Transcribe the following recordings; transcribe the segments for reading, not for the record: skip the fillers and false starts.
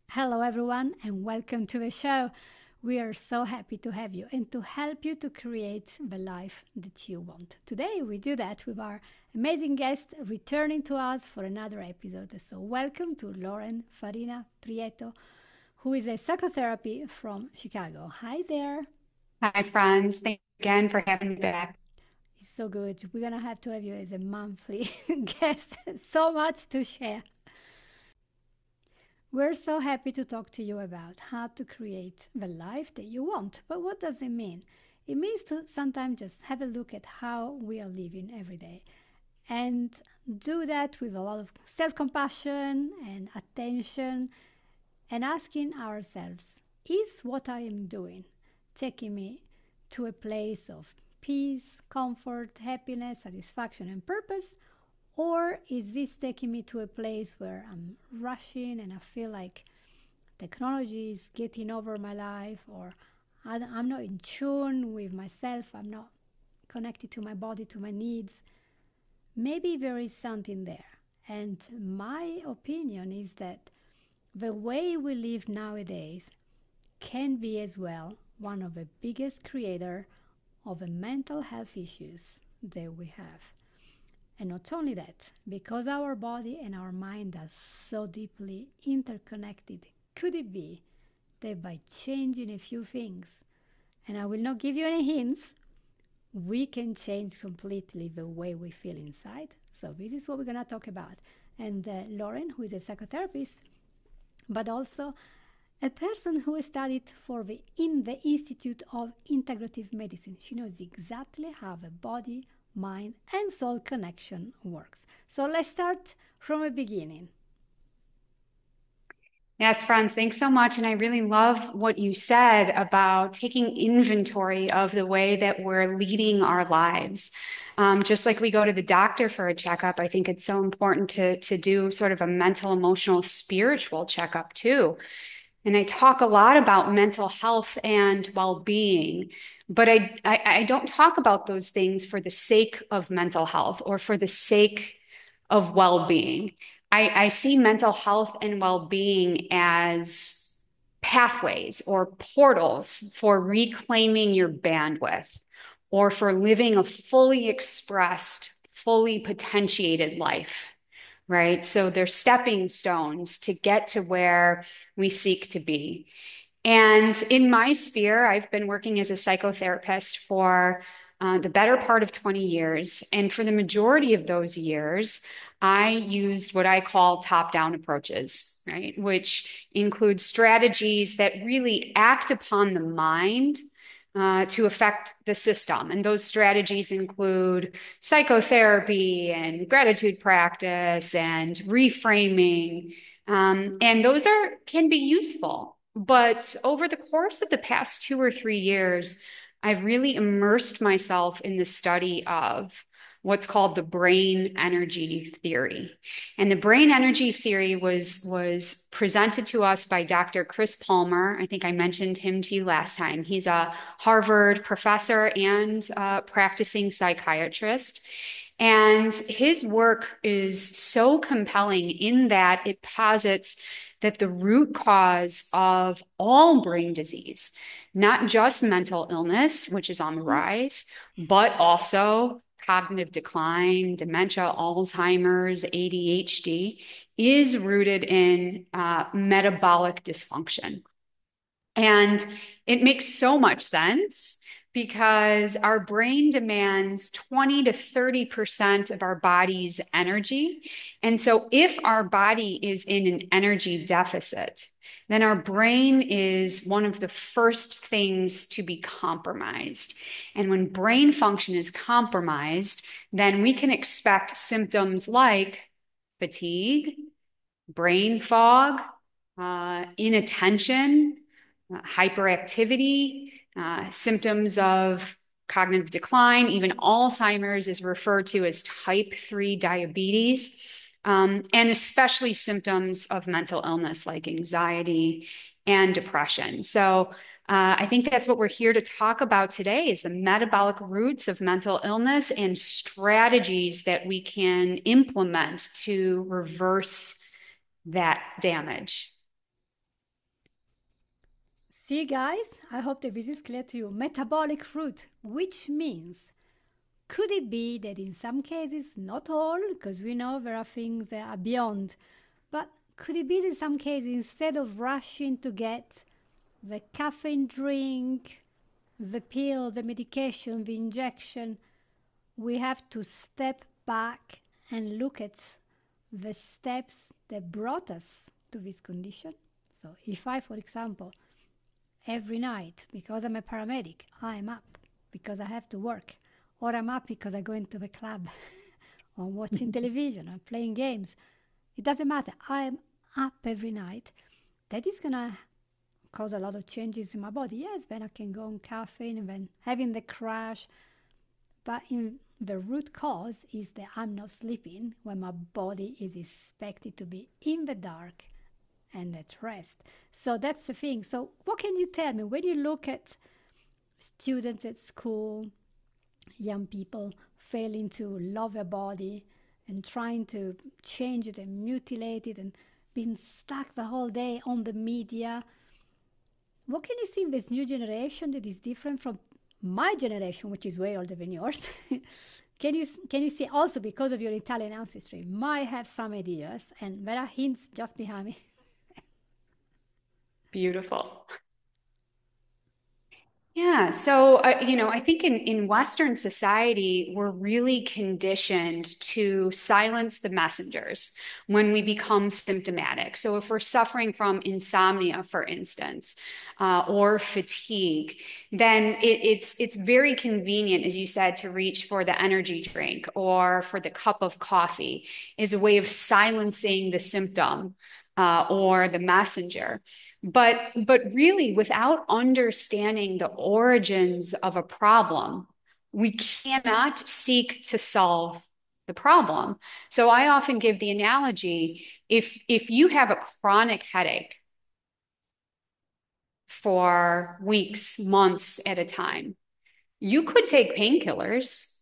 Hello, everyone, and welcome to the show. We are so happy to have you and to help you to create the life that you want. Today, we do that with our amazing guest returning to us for another episode. So, welcome to Lauren Farina-Prieto, who is a psychotherapy from Chicago. Hi there. Hi, Franz. Thank you again for having me back. It's so good. We're going to have you as a monthly guest. So much to share. We're so happy to talk to you about how to create the life that you want. But what does it mean? It means to sometimes just have a look at how we are living every day and do that with a lot of self compassion and attention and asking ourselves, is what I am doing taking me to a place of peace, comfort, happiness, satisfaction, and purpose? Or is this taking me to a place where I'm rushing and I feel like technology is getting over my life, or I'm not in tune with myself, I'm not connected to my body, to my needs? Maybe there is something there. And my opinion is that the way we live nowadays can be as well one of the biggest creator of the mental health issues that we have. And not only that, because our body and our mind are so deeply interconnected, could it be that by changing a few things, and I will not give you any hints, we can change completely the way we feel inside? So, this is what we're going to talk about. And Lauren, who is a psychotherapist, but also a person who studied in the Institute of Integrative Medicine. She knows exactly how the body, mind, and soul connection works. So let's start from the beginning. Yes, Franz, thanks so much. And I really love what you said about taking inventory of the way that we're leading our lives. Just like we go to the doctor for a checkup, I think it's so important to do sort of a mental, emotional, spiritual checkup too. And I talk a lot about mental health and well-being, but I don't talk about those things for the sake of mental health or for the sake of well-being. I see mental health and well-being as pathways or portals for reclaiming your bandwidth or for living a fully expressed, fully potentiated life, right? So they're stepping stones to get to where we seek to be. And in my sphere, I've been working as a psychotherapist for the better part of 20 years. And for the majority of those years, I used what I call top-down approaches, right? Which include strategies that really act upon the mind to affect the system. And those strategies include psychotherapy and gratitude practice and reframing. And those can be useful. But over the course of the past 2 or 3 years, I've really immersed myself in the study of what's called the brain energy theory. And the brain energy theory was presented to us by Dr. Chris Palmer. I think I mentioned him to you last time. He's a Harvard professor and practicing psychiatrist. And his work is so compelling in that it posits that the root cause of all brain disease, not just mental illness, which is on the rise, but also cognitive decline, dementia, Alzheimer's, ADHD, is rooted in metabolic dysfunction. And it makes so much sense because our brain demands 20 to 30% of our body's energy. And so if our body is in an energy deficit, then our brain is one of the first things to be compromised. And when brain function is compromised, then we can expect symptoms like fatigue, brain fog, inattention, hyperactivity, symptoms of cognitive decline. Even Alzheimer's is referred to as type 3 diabetes, and especially symptoms of mental illness like anxiety and depression. So I think that's what we're here to talk about today is the metabolic roots of mental illness and strategies that we can implement to reverse that damage. See, guys, I hope that this is clear to you. Metabolic route, which means could it be that in some cases, not all, because we know there are things that are beyond, but could it be that in some cases, instead of rushing to get the caffeine drink, the pill, the medication, the injection, we have to step back and look at the steps that brought us to this condition? So, if I, for example, every night, because I'm a paramedic, I'm up because I have to work, or I'm up because I go into the club, or I'm watching television, or playing games. It doesn't matter. I'm up every night. That is gonna cause a lot of changes in my body. Yes, then I can go on caffeine and then having the crash. But the root cause is that I'm not sleeping when my body is expected to be in the dark and at rest. So that's the thing. So what can you tell me when you look at students at school, young people failing to love their body and trying to change it and mutilate it and being stuck the whole day on the media? What can you see in this new generation that is different from my generation, which is way older than yours? Can you see also, because of your Italian ancestry, might have some ideas, and there are hints just behind me. Beautiful. Yeah, so I think in Western society, we're really conditioned to silence the messengers when we become symptomatic. So if we're suffering from insomnia, for instance, or fatigue, then it's very convenient, as you said, to reach for the energy drink or for the cup of coffee as a way of silencing the symptom, or the messenger. But really, without understanding the origins of a problem, we cannot seek to solve the problem. So I often give the analogy, if you have a chronic headache for weeks, months at a time, you could take painkillers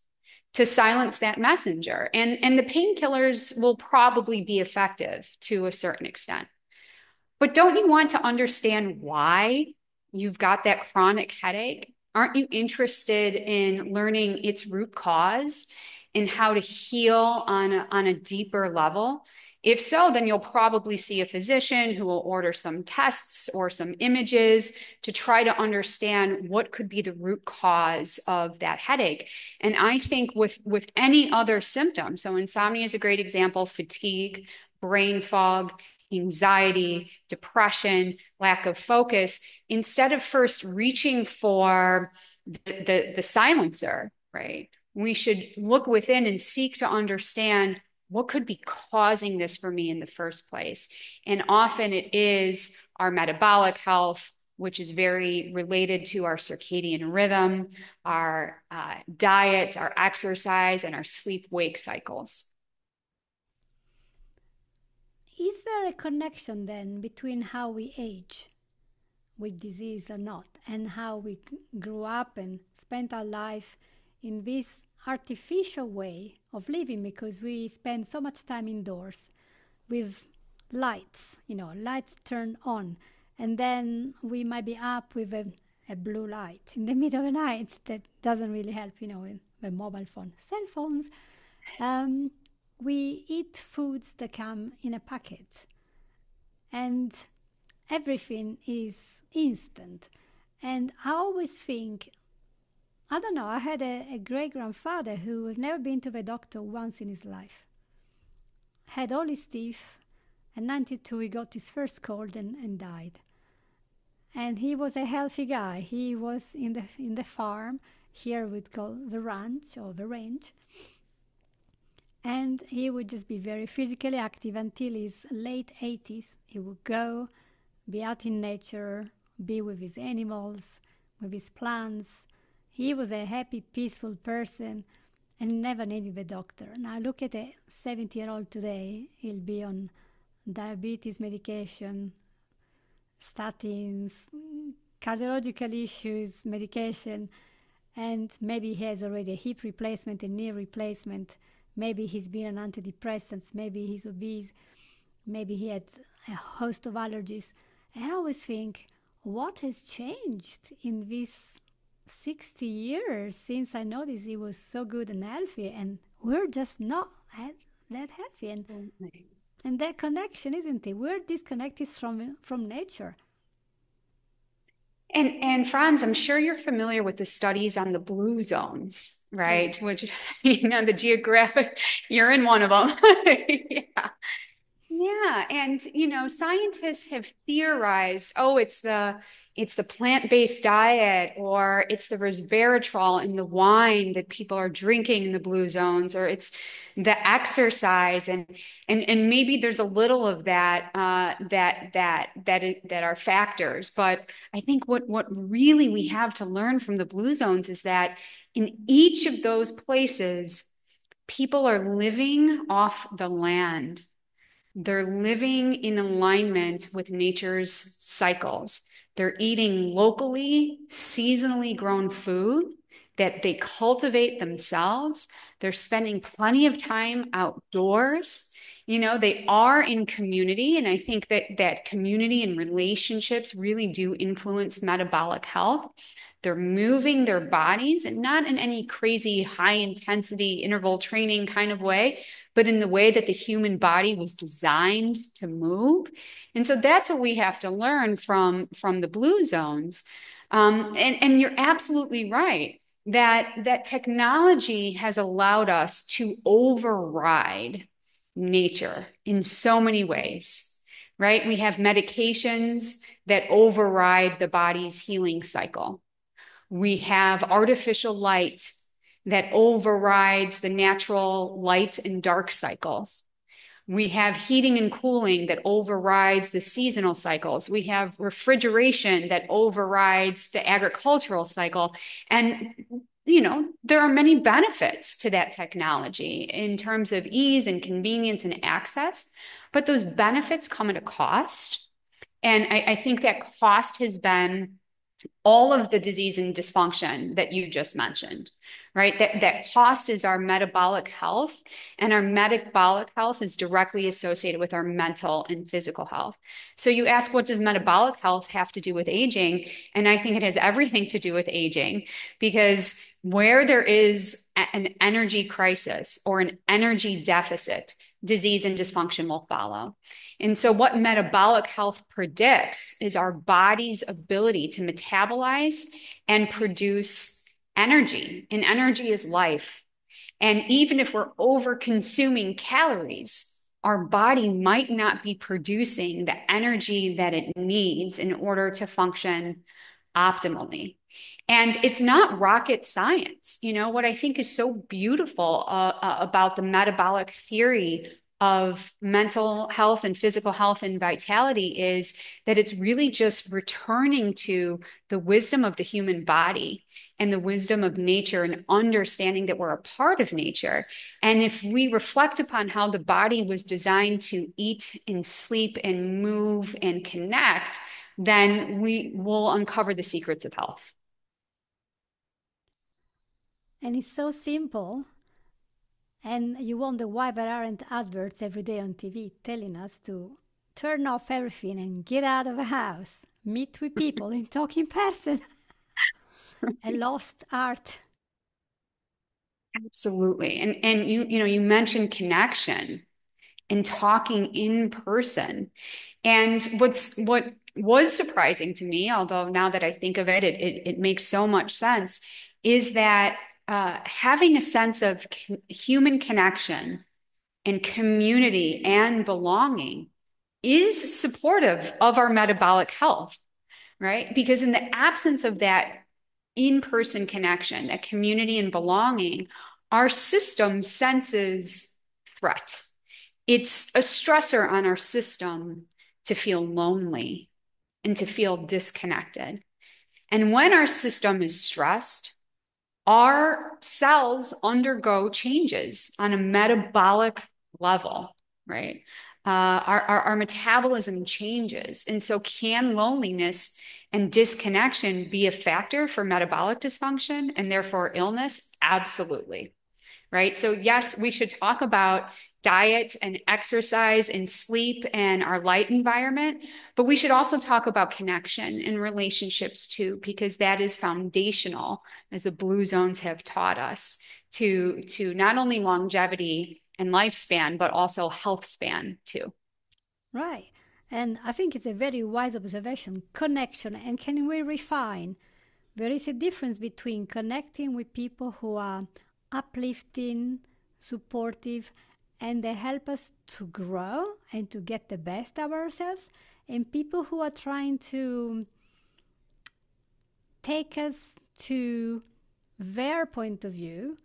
to silence that messenger. And the painkillers will probably be effective to a certain extent. But don't you want to understand why you've got that chronic headache? Aren't you interested in learning its root cause and how to heal on a deeper level? If so, then you'll probably see a physician who will order some tests or some images to try to understand what could be the root cause of that headache. And I think with any other symptom, so insomnia is a great example, fatigue, brain fog, anxiety, depression, lack of focus, instead of first reaching for the silencer, right? We should look within and seek to understand what could be causing this for me in the first place. And often it is our metabolic health, which is very related to our circadian rhythm, our diet, our exercise, and our sleep-wake cycles. Is there a connection then between how we age with disease or not, and how we grew up and spent our life in this artificial way of living, because we spend so much time indoors with lights, lights turned on, and then we might be up with a blue light in the middle of the night that doesn't really help, with the mobile phone, cell phones. Um, we eat foods that come in a packet, and everything is instant. And I always think, I don't know, I had a great grandfather who had never been to the doctor once in his life, had all his teeth. At 92, he got his first cold and died. And he was a healthy guy. He was in the farm, here we'd call the ranch or the range. And he would just be very physically active until his late 80s. He would go, be out in nature, be with his animals, with his plants. He was a happy, peaceful person and never needed the doctor. Now look at a 70-year-old today. He'll be on diabetes medication, statins, cardiological issues, medication, and maybe he has already a hip replacement, a knee replacement. Maybe he's been on antidepressants, maybe he's obese, maybe he had a host of allergies. And I always think, what has changed in these 60 years since I noticed he was so good and healthy, and we're just not that healthy. Absolutely. And that connection, isn't it? We're disconnected from nature. And Franz, I'm sure you're familiar with the studies on the blue zones, Oh, right? Which, the geographic, you're in one of them. Yeah. Yeah, and scientists have theorized, oh, it's the plant-based diet, or it's the resveratrol in the wine that people are drinking in the blue zones, or it's the exercise, and maybe there's a little of that that are factors. But I think what really we have to learn from the blue zones is that in each of those places, people are living off the land. They're living in alignment with nature's cycles. They're eating locally, seasonally grown food that they cultivate themselves. They're spending plenty of time outdoors. They are in community, and I think that community and relationships really do influence metabolic health. They're moving their bodies, and not in any crazy high intensity interval training kind of way, but in the way that the human body was designed to move. And so that's what we have to learn from the blue zones. And you're absolutely right that technology has allowed us to override nature in so many ways, right? We have medications that override the body's healing cycle. We have artificial light that overrides the natural light and dark cycles. We have heating and cooling that overrides the seasonal cycles. We have refrigeration that overrides the agricultural cycle. And, there are many benefits to that technology in terms of ease and convenience and access, but those benefits come at a cost. And I think that cost has been all of the disease and dysfunction that you just mentioned, right? That cost is our metabolic health, and our metabolic health is directly associated with our mental and physical health. So you ask, what does metabolic health have to do with aging? And I think it has everything to do with aging, because where there is an energy crisis or an energy deficit, disease and dysfunction will follow. And so, what metabolic health predicts is our body's ability to metabolize and produce energy. And energy is life. And even if we're over consuming calories, our body might not be producing the energy that it needs in order to function optimally. And it's not rocket science. What I think is so beautiful about the metabolic theory of mental health and physical health and vitality is that it's really just returning to the wisdom of the human body and the wisdom of nature, and understanding that we're a part of nature. And if we reflect upon how the body was designed to eat and sleep and move and connect, then we will uncover the secrets of health. And it's so simple. And you wonder why there aren't adverts every day on TV telling us to turn off everything and get out of the house, meet with people and talk in person. A lost art. Absolutely. And you mentioned connection and talking in person. And what was surprising to me, although now that I think of it, it makes so much sense, is that having a sense of human connection and community and belonging is supportive of our metabolic health, right? Because in the absence of that in-person connection, that community and belonging, our system senses threat. It's a stressor on our system to feel lonely and to feel disconnected. And when our system is stressed, our cells undergo changes on a metabolic level, right? Our metabolism changes. And so, can loneliness and disconnection be a factor for metabolic dysfunction and therefore illness? Absolutely. Right. So, yes, we should talk about diet and exercise and sleep and our light environment. But we should also talk about connection and relationships too, because that is foundational, as the blue zones have taught us, to not only longevity and lifespan, but also health span too. Right. And I think it's a very wise observation. Connection. And can we refine? There is a difference between connecting with people who are uplifting, supportive, and they help us to grow and to get the best of ourselves, and people who are trying to take us to their point of view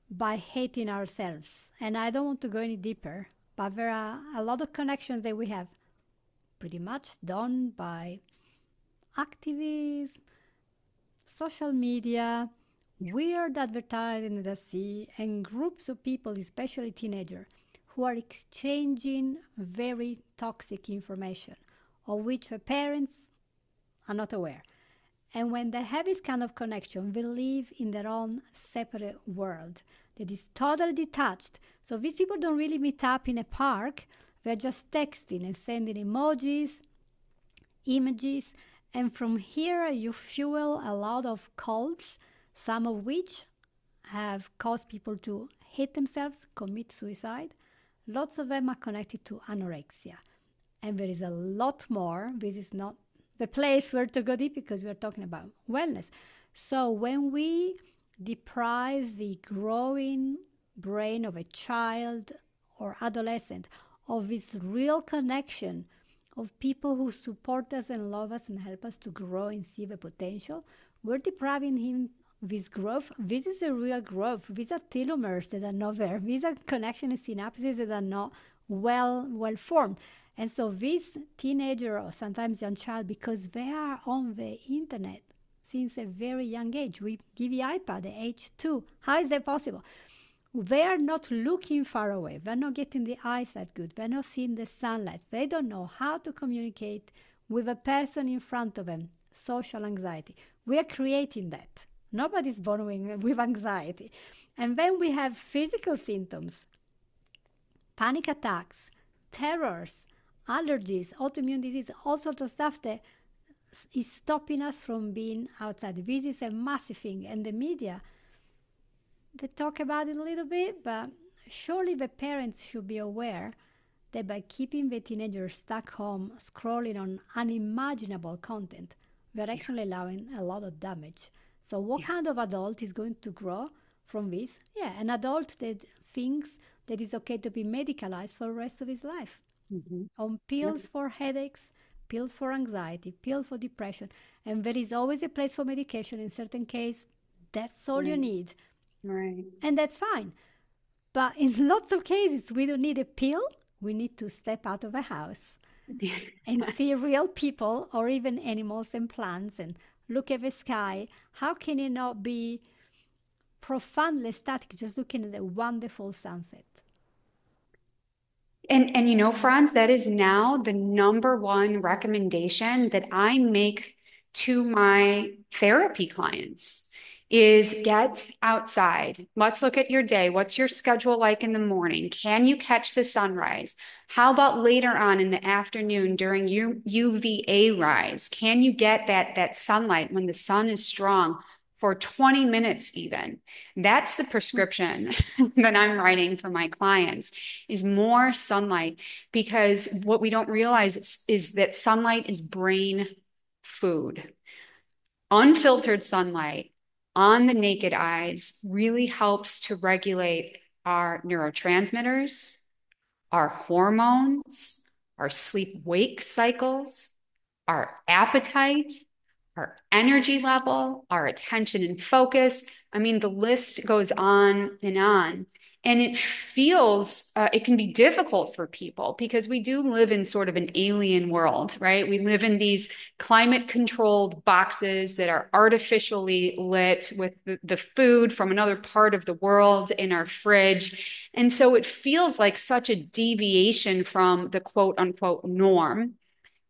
by hating ourselves. And I don't want to go any deeper, but there are a lot of connections that we have pretty much done by activists, social media, weird advertising that I see, and groups of people, especially teenagers, who are exchanging very toxic information of which the parents are not aware. And when they have this kind of connection, they live in their own separate world that is totally detached. So these people don't really meet up in a park. They're just texting and sending emojis, images, and from here you fuel a lot of cults, some of which have caused people to hate themselves, commit suicide. Lots of them are connected to anorexia. And there is a lot more. This is not the place where to go deep because we're talking about wellness. So when we deprive the growing brain of a child or adolescent of this real connection of people who support us and love us and help us to grow and see the potential, we're depriving him this growth. This is a real growth. These are telomeres that are not there. These are connection synapses that are not well formed. And so this teenager or sometimes young child, because they are on the internet since a very young age, we give the iPad at age 2. How is that possible? They are not looking far away. They're not getting the eyesight good. They're not seeing the sunlight. They don't know how to communicate with a person in front of them. Social anxiety. We are creating that. Nobody's born with anxiety. And then we have physical symptoms, panic attacks, terrors, allergies, autoimmune disease, all sorts of stuff that is stopping us from being outside. This is a massive thing. And the media, they talk about it a little bit, but surely the parents should be aware that by keeping the teenagers stuck home scrolling on unimaginable content, we're actually allowing a lot of damage. So what kind of adult is going to grow from this? Yeah, an adult that thinks that it's okay to be medicalized for the rest of his life. On pills for headaches, pills for anxiety, pills for depression. And there is always a place for medication in certain cases. That's all you need. Right. And that's fine. But in lots of cases, we don't need a pill. We need to step out of the house and see real people or even animals and plants and look at the sky. How can it not be profoundly ecstatic just looking at a wonderful sunset? And you know, Franz, that is now the number one recommendation that I make to my therapy clients is get outside. Let's look at your day. What's your schedule like in the morning? Can you catch the sunrise? How about later on in the afternoon during UVA rise? Can you get that sunlight when the sun is strong for 20 minutes even? That's the prescription that I'm writing for my clients is more sunlight, because what we don't realize is that sunlight is brain food. Unfiltered sunlight on the naked eyes really helps to regulate our neurotransmitters, our hormones, our sleep-wake cycles, our appetite, our energy level, our attention and focus. I mean, the list goes on and on. And it can be difficult for people because we do live in sort of an alien world, right? We live in these climate controlled boxes that are artificially lit with the food from another part of the world in our fridge. And so it feels like such a deviation from the quote unquote norm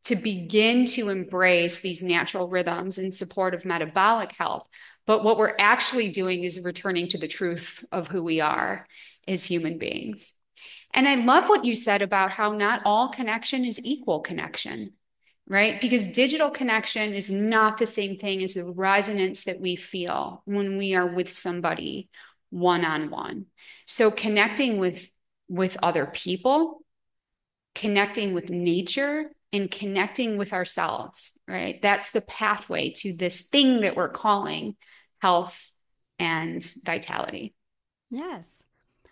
to begin to embrace these natural rhythms in support of metabolic health. But what we're actually doing is returning to the truth of who we are as human beings. And I love what you said about how not all connection is equal connection, right? Because digital connection is not the same thing as the resonance that we feel when we are with somebody one on one. So connecting with other people, connecting with nature, and connecting with ourselves, right? That's the pathway to this thing that we're calling health and vitality. Yes.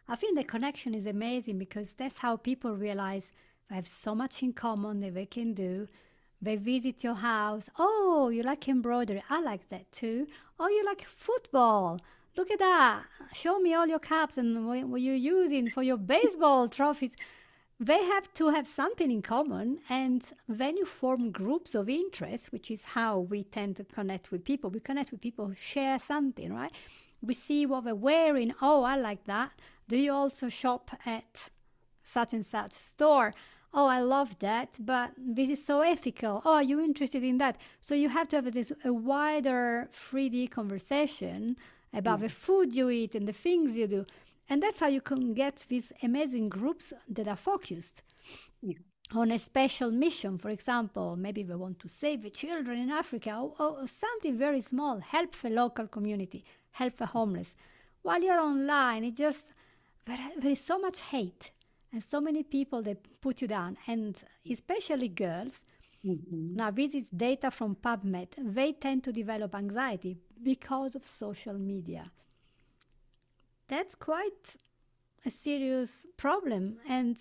I think the connection is amazing because that's how people realize they have so much in common that they can do. They visit your house. Oh, you like embroidery. I like that too. Oh, you like football. Look at that. Show me all your caps and what you're using for your baseball trophies. They have to have something in common, and then you form groups of interest, which is how we tend to connect with people. We connect with people who share something, right? We see what they're wearing. Oh, I like that. Do you also shop at such and such store? Oh, I love that, but this is so ethical. Oh, are you interested in that? So you have to have this a wider 3D conversation about the food you eat and the things you do. And that's how you can get these amazing groups that are focused on a special mission. For example, maybe they want to save the children in Africa, or something very small, help the local community, help the homeless. While you're online, it just there is so much hate and so many people that put you down, and especially girls. Mhm. Now, this is data from PubMed. They tend to develop anxiety because of social media. That's quite a serious problem. And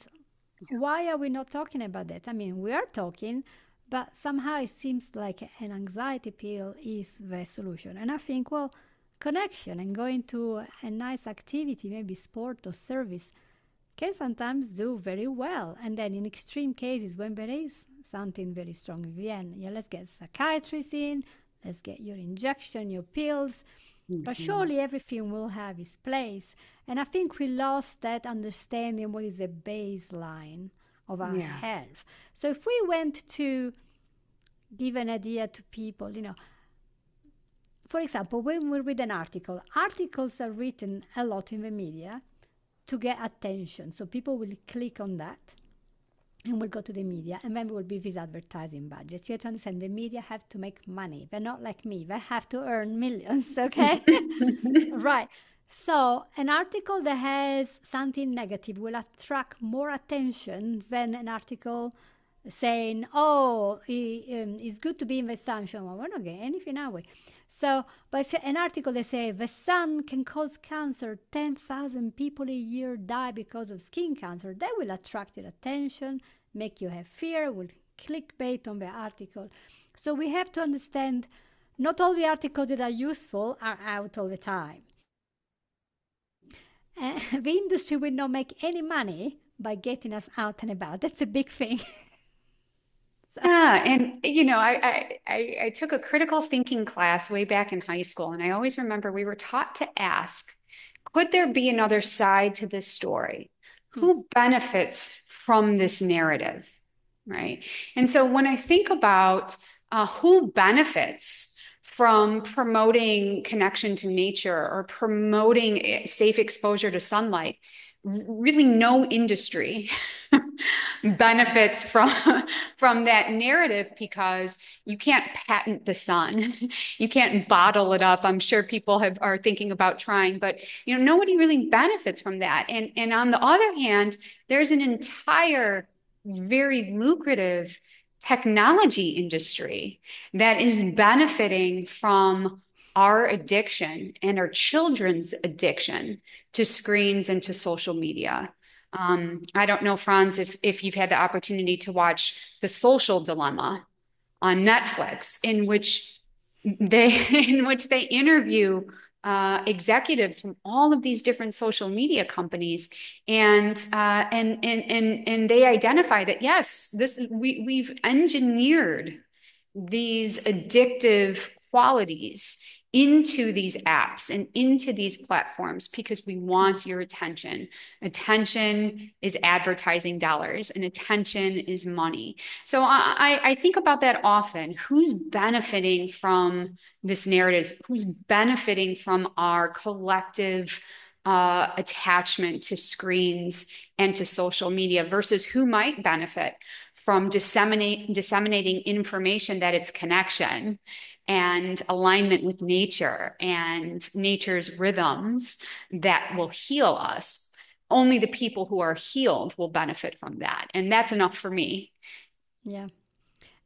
why are we not talking about that? I mean, we are talking, but somehow it seems like an anxiety pill is the solution. And I think, well, connection and going to a nice activity, maybe sport or service, can sometimes do very well. And then in extreme cases, when there is something very strong in the end, yeah, let's get psychiatrists in, let's get your injection, your pills. But Mhm. surely everything will have its place. And I think we lost that understanding what is the baseline of our Yeah. health. So if we went to give an idea to people, for example, when we read an article, articles are written a lot in the media to get attention. So people will click on that and will go to the media, and then there will be these advertising budgets. You have to understand the media have to make money. They're not like me. They have to earn millions, okay? Right. So, an article that has something negative will attract more attention than an article saying, oh, it's good to be in the sunshine. Well, we're not getting anything, are we? So, but if an article they say the sun can cause cancer, 10,000 people a year die because of skin cancer, that will attract your attention, make you have fear, will clickbait on the article. So, we have to understand not all the articles that are useful are out all the time. The industry will not make any money by getting us out and about. That's a big thing. So, Yeah, and I took a critical thinking class way back in high school, and I always remember we were taught to ask, could there be another side to this story? hmm, Who benefits from this narrative? Right. And so when I think about who benefits from promoting connection to nature or promoting safe exposure to sunlight, really no industry benefits from that narrative because you can't patent the sun. You can't bottle it up. I'm sure people are thinking about trying, but nobody really benefits from that. And on the other hand, there's an entire very lucrative technology industry that is benefiting from our addiction and our children's addiction to screens and to social media. I don't know, Franz, if you've had the opportunity to watch The Social Dilemma on Netflix, in which they interview executives from all of these different social media companies, and they identify that yes, we've engineered these addictive qualities into these apps and into these platforms because we want your attention. Attention is advertising dollars, and attention is money. So I think about that often. Who's benefiting from this narrative? Who's benefiting from our collective attachment to screens and to social media versus who might benefit from disseminating information that it's connection and alignment with nature and nature's rhythms that will heal us. Only the people who are healed will benefit from that. And that's enough for me. Yeah.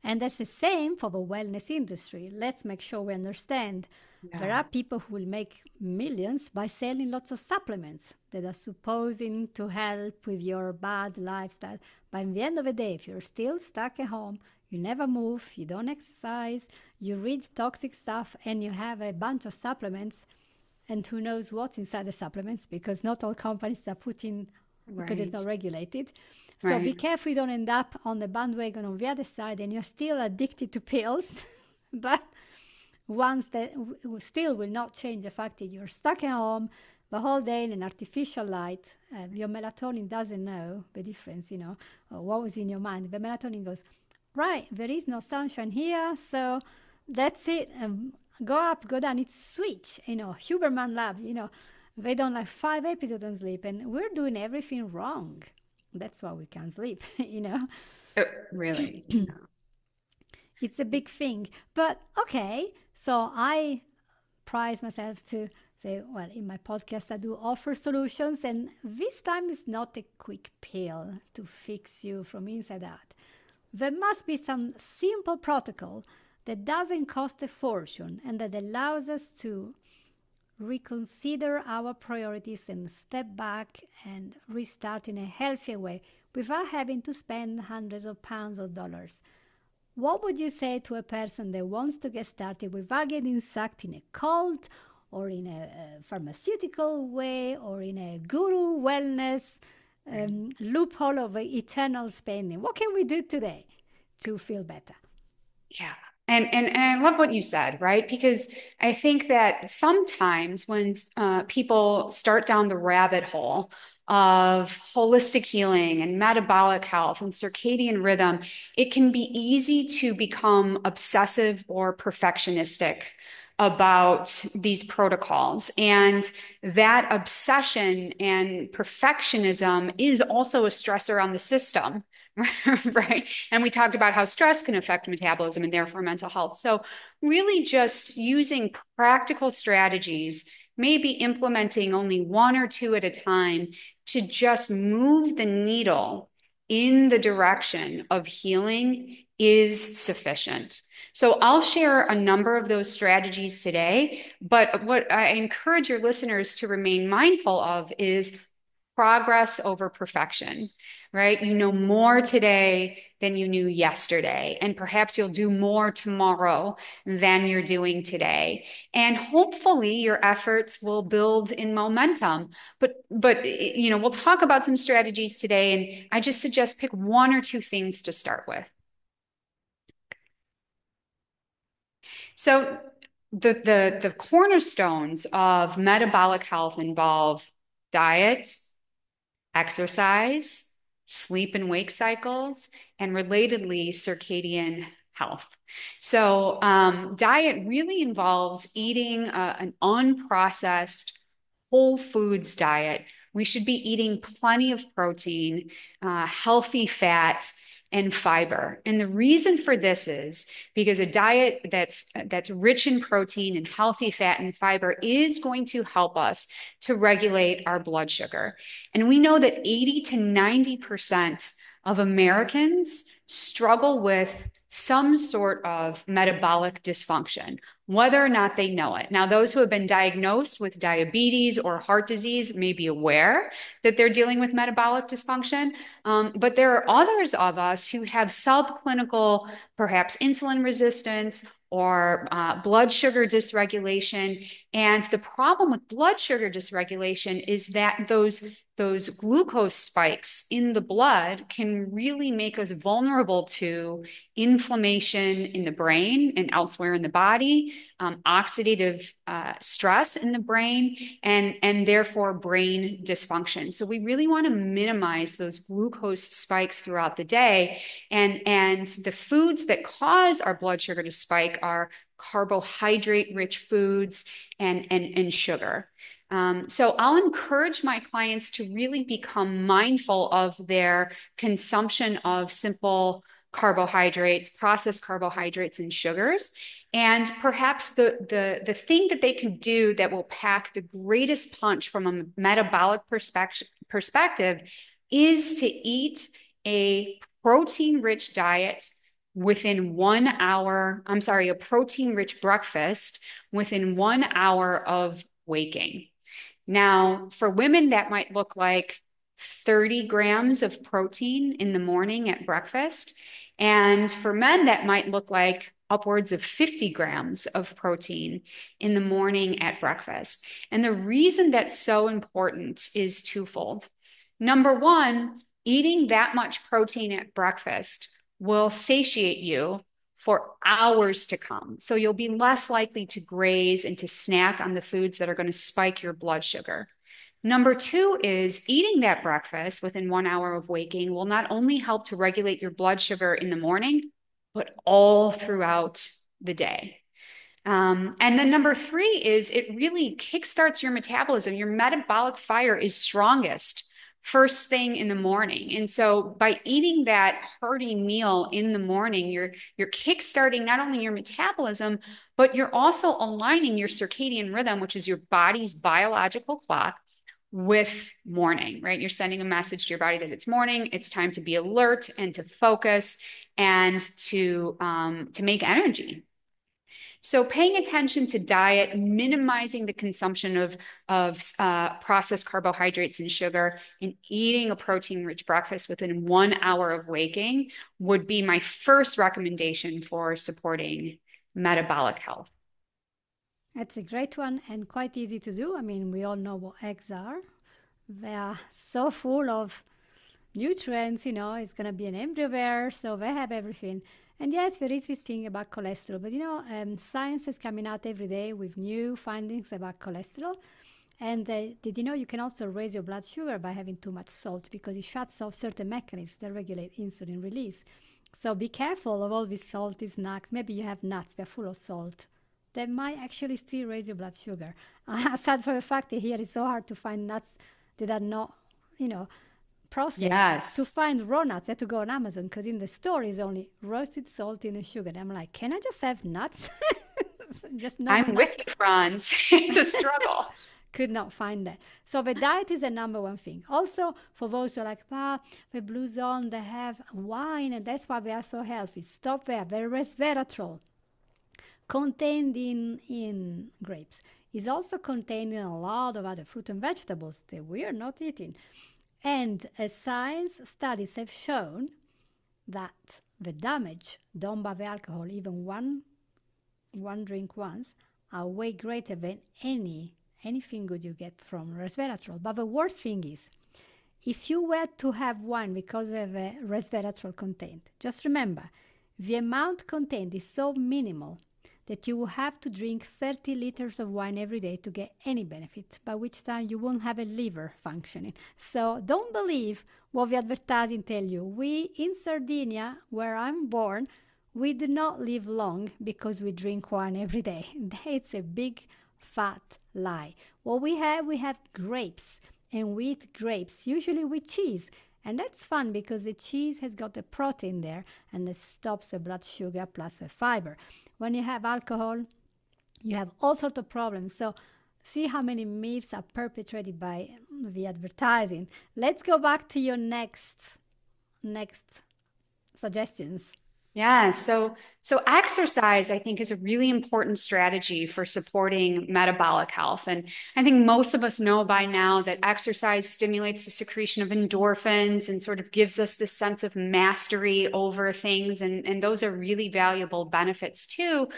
And that's the same for the wellness industry. Let's make sure we understand. There Yeah. are people who will make millions by selling lots of supplements that are supposing to help with your bad lifestyle. But in the end of the day, if you're still stuck at home, you never move, you don't exercise, you read toxic stuff, and you have a bunch of supplements, and who knows what's inside the supplements, because not all companies are putting, because it's Right. not regulated. So be Right. careful you don't end up on the bandwagon on the other side and you're still addicted to pills, but ones that still will not change the fact that you're stuck at home the whole day in an artificial light. Your melatonin doesn't know the difference, what was in your mind. The melatonin goes, right, there is no sunshine here, so that's it. Go up, go down. It's switch, Huberman Lab, they don't like 5 episodes on sleep, and we're doing everything wrong. That's why we can't sleep, Really. It's a big thing. But okay, so I prize myself to say, well, in my podcast, I do offer solutions, and this time is not a quick pill to fix you from inside out. There must be some simple protocol that doesn't cost a fortune and that allows us to reconsider our priorities and step back and restart in a healthier way without having to spend hundreds of pounds or dollars. What would you say to a person that wants to get started without getting sucked in a cult or in a pharmaceutical way or in a guru wellness loophole of eternal spending? What can we do today to feel better? Yeah. And I love what you said, right? Because I think that sometimes when people start down the rabbit hole of holistic healing and metabolic health and circadian rhythm, it can be easy to become obsessive or perfectionistic about these protocols. And that obsession and perfectionism is also a stressor on the system. Right. And we talked about how stress can affect metabolism and therefore mental health. So, really, just using practical strategies, maybe implementing only one or two at a time to just move the needle in the direction of healing is sufficient. So, I'll share a number of those strategies today. But what I encourage your listeners to remain mindful of is progress over perfection, right? You know more today than you knew yesterday, and perhaps you'll do more tomorrow than you're doing today. And hopefully your efforts will build in momentum. But we'll talk about some strategies today, and I just suggest pick one or two things to start with. So the cornerstones of metabolic health involve diet, exercise, sleep and wake cycles, and relatedly, circadian health. So, diet really involves eating an unprocessed whole foods diet. We should be eating plenty of protein, healthy fat, and fiber. And the reason for this is because a diet that's rich in protein and healthy fat and fiber is going to help us to regulate our blood sugar. And we know that 80 to 90% of Americans struggle with some sort of metabolic dysfunction, whether or not they know it. Now, those who have been diagnosed with diabetes or heart disease may be aware that they're dealing with metabolic dysfunction, but there are others of us who have subclinical, perhaps insulin resistance or blood sugar dysregulation. And the problem with blood sugar dysregulation is that those glucose spikes in the blood can really make us vulnerable to inflammation in the brain and elsewhere in the body, oxidative stress in the brain, and therefore brain dysfunction. So we really want to minimize those glucose spikes throughout the day. And the foods that cause our blood sugar to spike are carbohydrate rich foods and sugar. So I'll encourage my clients to really become mindful of their consumption of simple carbohydrates, processed carbohydrates, and sugars. And perhaps the thing that they can do that will pack the greatest punch from a metabolic perspective is to eat a protein-rich diet within 1 hour. I'm sorry, a protein-rich breakfast within 1 hour of waking. Now, for women, that might look like 30 grams of protein in the morning at breakfast. And for men, that might look like upwards of 50 grams of protein in the morning at breakfast. And the reason that's so important is twofold. Number one, eating that much protein at breakfast will satiate you for hours to come. So you'll be less likely to graze and to snack on the foods that are going to spike your blood sugar. Number two is eating that breakfast within 1 hour of waking will not only help to regulate your blood sugar in the morning, but all throughout the day. And then number three is it really kickstarts your metabolism. Your metabolic fire is strongest first thing in the morning. And so by eating that hearty meal in the morning, you're kickstarting not only your metabolism, but you're also aligning your circadian rhythm, which is your body's biological clock, with morning, right? You're sending a message to your body that it's morning, it's time to be alert and to focus and to make energy. So paying attention to diet, minimizing the consumption of processed carbohydrates and sugar, and eating a protein-rich breakfast within 1 hour of waking would be my first recommendation for supporting metabolic health. That's a great one and quite easy to do. I mean, we all know what eggs are. They are so full of nutrients, it's going to be an embryo there, so they have everything. And yes, there is this thing about cholesterol, but science is coming out every day with new findings about cholesterol. And did you know you can also raise your blood sugar by having too much salt because it shuts off certain mechanisms that regulate insulin release. So be careful of all these salty snacks. Maybe you have nuts, they're full of salt. They might actually still raise your blood sugar. Aside from the fact that here it's so hard to find nuts that are not, processed. To Yes. find raw nuts, I had to go on Amazon because in the store is only roasted salt and sugar. And I'm like, can I just have nuts? Just normal I'm with nuts. you, Franz. It's a struggle. Could not find that. So the diet is the number one thing. Also, for those who are like, the blue zone, they have wine and that's why they are so healthy. Stop there. The resveratrol contained in grapes is also contained in a lot of other fruit and vegetables that we are not eating. And science studies have shown that the damage done by the alcohol, even one drink once, are way greater than anything good you get from resveratrol. But the worst thing is, if you were to have wine because of the resveratrol content, just remember, the amount contained is so minimal that you will have to drink 30 liters of wine every day to get any benefit, by which time you won't have a liver functioning. So don't believe what the advertising tell you. We in Sardinia, where I'm born, we do not live long because we drink wine every day. It's a big fat lie. What we have grapes, and we eat grapes, usually with cheese. And that's fun because the cheese has got the protein there and it stops the blood sugar plus the fiber. When you have alcohol, you have all sorts of problems. So see how many myths are perpetrated by the advertising. Let's go back to your next suggestions. Yeah, so exercise, I think, is a really important strategy for supporting metabolic health. And I think most of us know by now that exercise stimulates the secretion of endorphins and sort of gives us this sense of mastery over things. And those are really valuable benefits too.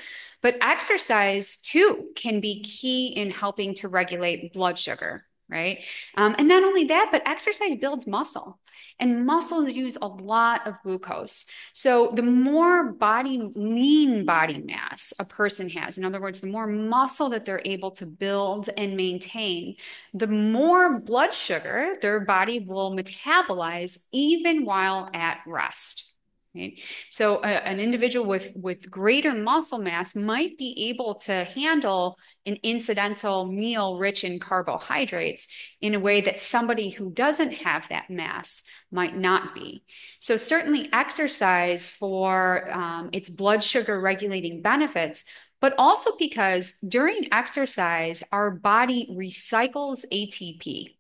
But exercise too can be key in helping to regulate blood sugar, right? And not only that, but exercise builds muscle. And muscles use a lot of glucose. So the more lean body mass a person has, in other words, the more muscle that they're able to build and maintain, the more blood sugar their body will metabolize even while at rest. right? So an individual with greater muscle mass might be able to handle an incidental meal rich in carbohydrates in a way that somebody who doesn't have that mass might not be. So certainly exercise for its blood sugar regulating benefits, but also because during exercise, our body recycles ATP.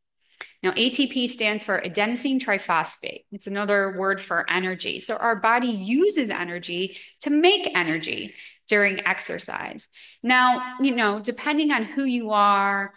Now, ATP stands for adenosine triphosphate. It's another word for energy. So our body uses energy to make energy during exercise. Now, depending on who you are,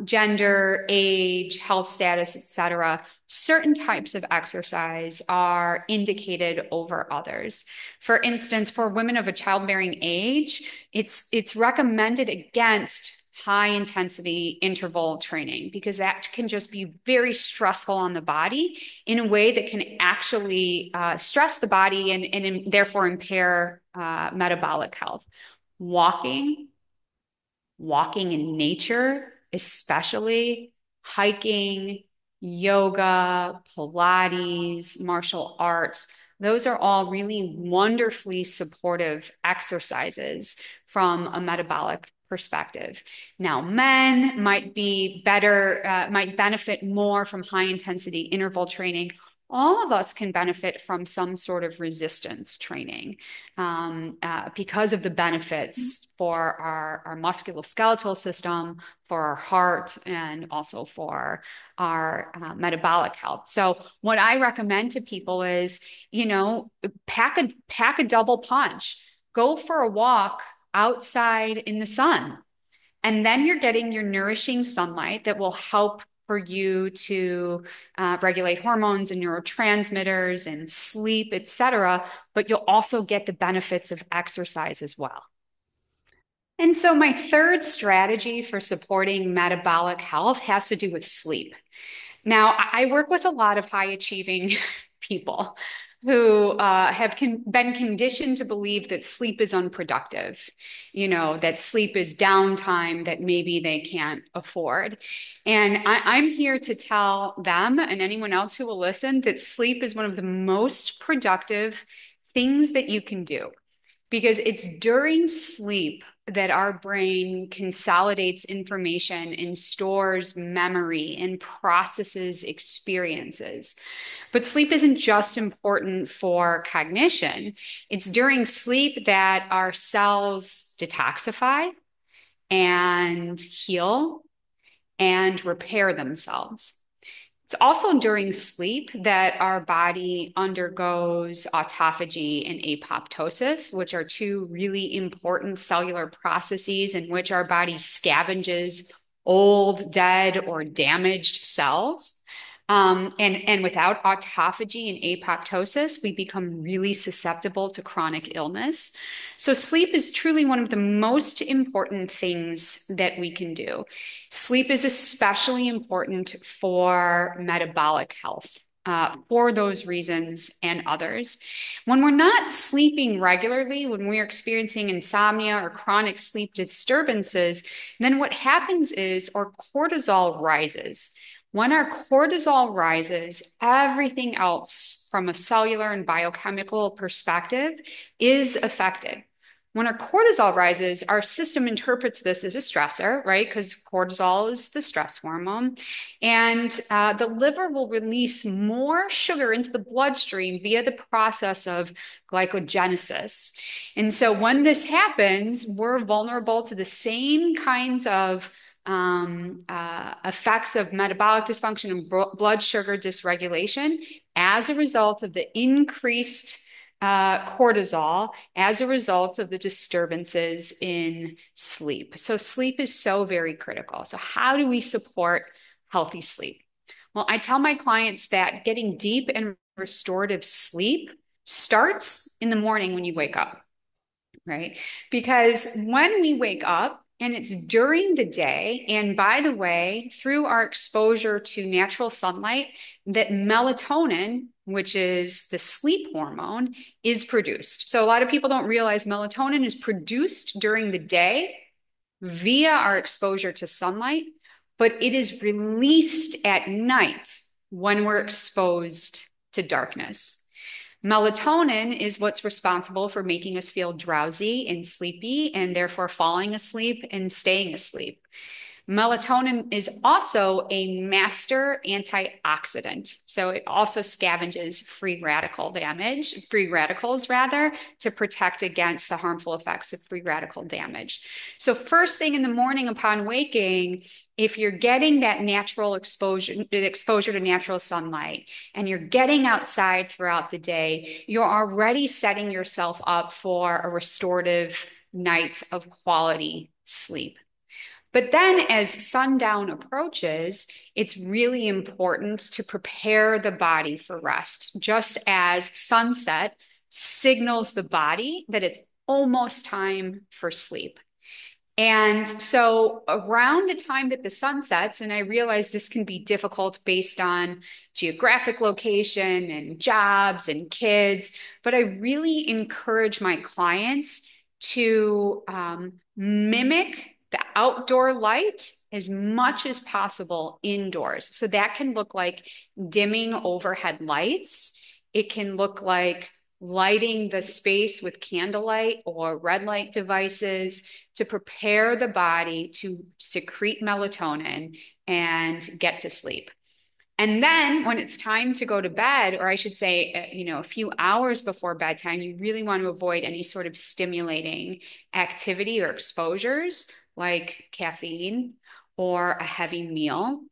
gender, age, health status, etc., certain types of exercise are indicated over others. For instance, for women of a childbearing age, it's recommended against high intensity interval training because that can just be very stressful on the body in a way that can actually stress the body and therefore impair metabolic health. Walking, walking in nature, especially hiking, yoga, Pilates, martial arts. Those are all really wonderfully supportive exercises from a metabolic perspective. Now, men might be better, might benefit more from high intensity interval training. All of us can benefit from some sort of resistance training because of the benefits for our musculoskeletal system, for our heart, and also for our metabolic health. So what I recommend to people is, pack a double punch. Go for a walk outside in the sun. And then you're getting your nourishing sunlight that will help for you to regulate hormones and neurotransmitters and sleep, etc. But you'll also get the benefits of exercise as well. And so my third strategy for supporting metabolic health has to do with sleep. Now, I work with a lot of high achieving people who have been conditioned to believe that sleep is unproductive, that sleep is downtime that maybe they can't afford. And I'm here to tell them and anyone else who will listen that sleep is one of the most productive things that you can do because it's during sleep that our brain consolidates information and stores memory and processes experiences. But sleep isn't just important for cognition. It's during sleep that our cells detoxify and heal and repair themselves. It's also during sleep that our body undergoes autophagy and apoptosis, which are two really important cellular processes in which our body scavenges old, dead, or damaged cells. And without autophagy and apoptosis, we become really susceptible to chronic illness. So sleep is truly one of the most important things that we can do. Sleep is especially important for metabolic health. For those reasons and others. When we're not sleeping regularly, when we're experiencing insomnia or chronic sleep disturbances, then what happens is our cortisol rises. When our cortisol rises, everything else from a cellular and biochemical perspective is affected. When our cortisol rises, our system interprets this as a stressor, right? Because cortisol is the stress hormone. And the liver will release more sugar into the bloodstream via the process of glycogenesis. And so when this happens, we're vulnerable to the same kinds of effects of metabolic dysfunction and blood sugar dysregulation as a result of the increased cortisol as a result of the disturbances in sleep. So sleep is so very critical. So how do we support healthy sleep? Well, I tell my clients that getting deep and restorative sleep starts in the morning when you wake up, right? Because when we wake up, and it's during the day, and by the way, through our exposure to natural sunlight, that melatonin, which is the sleep hormone, is produced. So a lot of people don't realize melatonin is produced during the day via our exposure to sunlight, but it is released at night when we're exposed to darkness. Melatonin is what's responsible for making us feel drowsy and sleepy, and therefore falling asleep and staying asleep. Melatonin is also a master antioxidant. So it also scavenges free radicals rather, to protect against the harmful effects of free radical damage. So first thing in the morning upon waking, if you're getting that natural exposure to natural sunlight, and you're getting outside throughout the day, you're already setting yourself up for a restorative night of quality sleep. But then as sundown approaches, it's really important to prepare the body for rest, just as sunset signals the body that it's almost time for sleep. And so around the time that the sun sets, and I realize this can be difficult based on geographic location and jobs and kids, but I really encourage my clients to mimic the outdoor light as much as possible indoors. So that can look like dimming overhead lights. It can look like lighting the space with candlelight or red light devices to prepare the body to secrete melatonin and get to sleep. And then when it's time to go to bed, or I should say, a few hours before bedtime, you really want to avoid any sort of stimulating activity or exposures like caffeine or a heavy meal.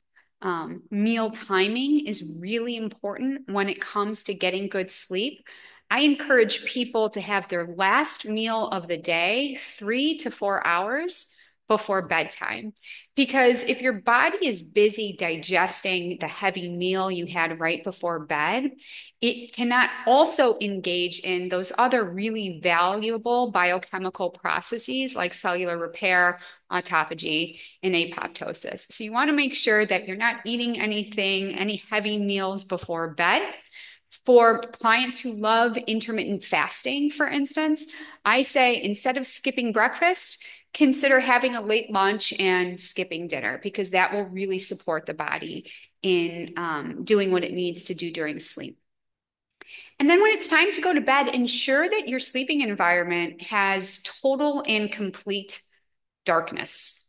Meal timing is really important when it comes to getting good sleep. I encourage people to have their last meal of the day 3 to 4 hours before bedtime. Because if your body is busy digesting the heavy meal you had right before bed, it cannot also engage in those other really valuable biochemical processes like cellular repair, autophagy, and apoptosis. So you want to make sure that you're not eating any heavy meals before bed. For clients who love intermittent fasting, for instance, I say instead of skipping breakfast, consider having a late lunch and skipping dinner, because that will really support the body in doing what it needs to do during sleep. And then when it's time to go to bed, ensure that your sleeping environment has total and complete darkness.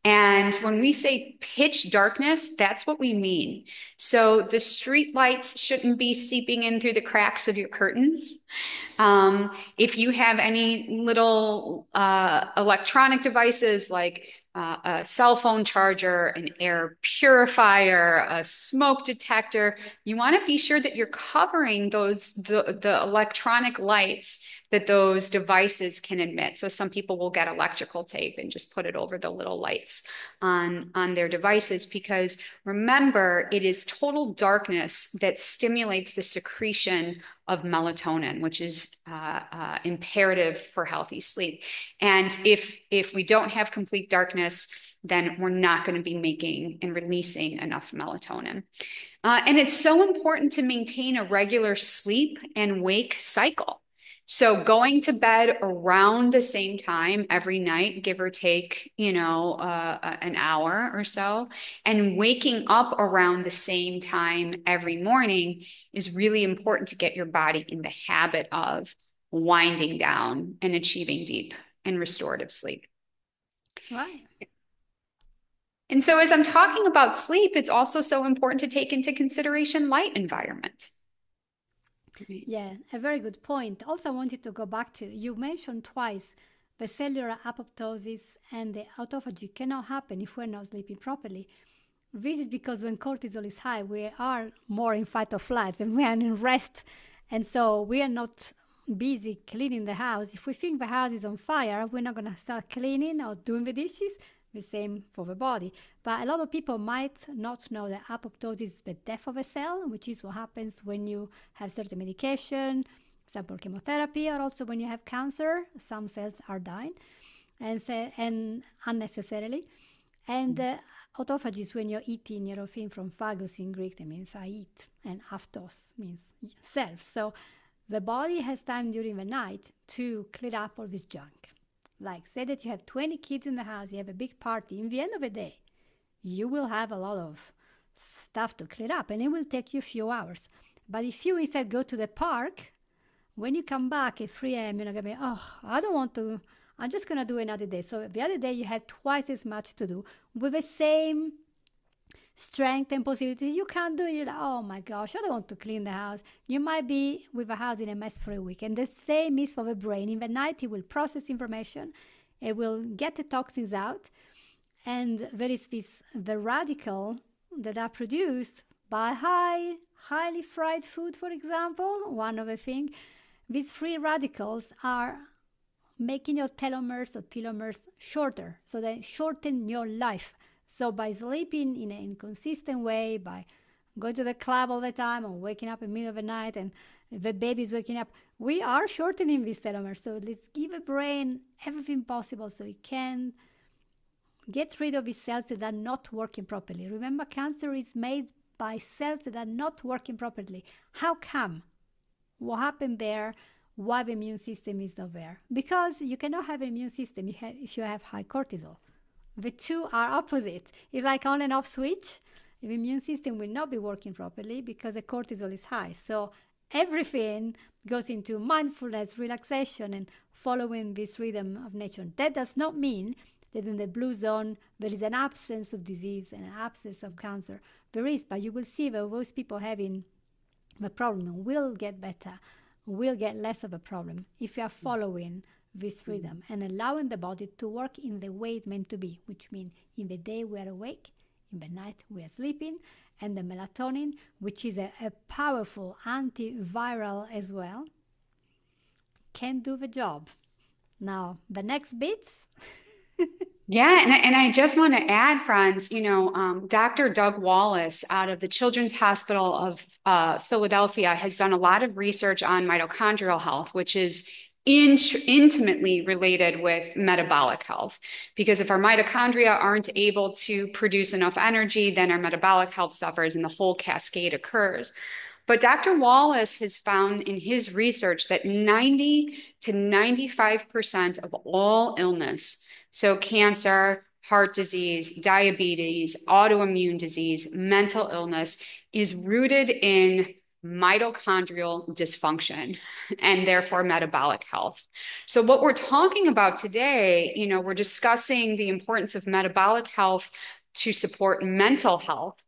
And when we say pitch darkness, that's what we mean. So the street lights shouldn't be seeping in through the cracks of your curtains. If you have any little electronic devices like a cell phone charger, an air purifier, a smoke detector, you want to be sure that you're covering the electronic lights that those devices can emit. So some people will get electrical tape and just put it over the little lights on their devices, because remember, it is total darkness that stimulates the secretion of melatonin, which is imperative for healthy sleep. And if we don't have complete darkness, then we're not going to be making and releasing enough melatonin. And it's so important to maintain a regular sleep and wake cycle. So going to bed around the same time every night, give or take, an hour or so, and waking up around the same time every morning is really important to get your body in the habit of winding down and achieving deep and restorative sleep. Right. And so as I'm talking about sleep, it's also so important to take into consideration light environment. Yeah, a very good point. Also, I wanted to go back to you mentioned twice the cellular apoptosis and the autophagy cannot happen if we're not sleeping properly. This is because when cortisol is high, we are more in fight or flight, when we are in rest. And so we are not busy cleaning the house. If we think the house is on fire, we're not going to start cleaning or doing the dishes. The same for the body. But a lot of people might not know that apoptosis is the death of a cell, which is what happens when you have certain medication, example chemotherapy, or also when you have cancer, some cells are dying and unnecessarily. And autophagy is when you're eating, from phagus in Greek, that means I eat, and aptos means self. So the body has time during the night to clear up all this junk. Like, say that you have 20 kids in the house, you have a big party. In the end of the day, you will have a lot of stuff to clear up, and it will take you a few hours. But if you instead go to the park, when you come back at 3 a.m., you're not going to be, oh, I don't want to, I'm just going to do another day. So the other day you have twice as much to do with the same strength and possibilities. You can't do it. You're like, oh my gosh, I don't want to clean the house. You might be with a house in a mess for a week. And the same is for the brain. In the night, it will process information, it will get the toxins out. And there is the radical that are produced by highly fried food, for example. One of the things, these free radicals are making your telomeres shorter, so they shorten your life. So by sleeping in an inconsistent way, by going to the club all the time or waking up in the middle of the night and the baby's waking up, we are shortening these telomeres. So let's give the brain everything possible so it can get rid of these cells that are not working properly. Remember, cancer is made by cells that are not working properly. How come? What happened there? Why the immune system is not there? Because you cannot have an immune system if you have high cortisol. The two are opposite. It's like on and off switch. The immune system will not be working properly because the cortisol is high. So everything goes into mindfulness, relaxation, and following this rhythm of nature. That does not mean that in the blue zone there is an absence of disease and an absence of cancer. There is, but you will see that those people having the problem will get better, will get less of a problem if you are following this rhythm and allowing the body to work in the way it's meant to be, which means in the day we are awake, in the night we are sleeping, and the melatonin, which is a powerful antiviral as well, can do the job. Now, the next bits. Yeah, and I just want to add, Franz, Dr. Doug Wallace out of the Children's Hospital of Philadelphia has done a lot of research on mitochondrial health, which is intimately related with metabolic health. Because if our mitochondria aren't able to produce enough energy, then our metabolic health suffers and the whole cascade occurs. But Dr. Wallace has found in his research that 90 to 95% of all illness, so cancer, heart disease, diabetes, autoimmune disease, mental illness, is rooted in mitochondrial dysfunction and therefore metabolic health. So what we're talking about today, we're discussing the importance of metabolic health to support mental health,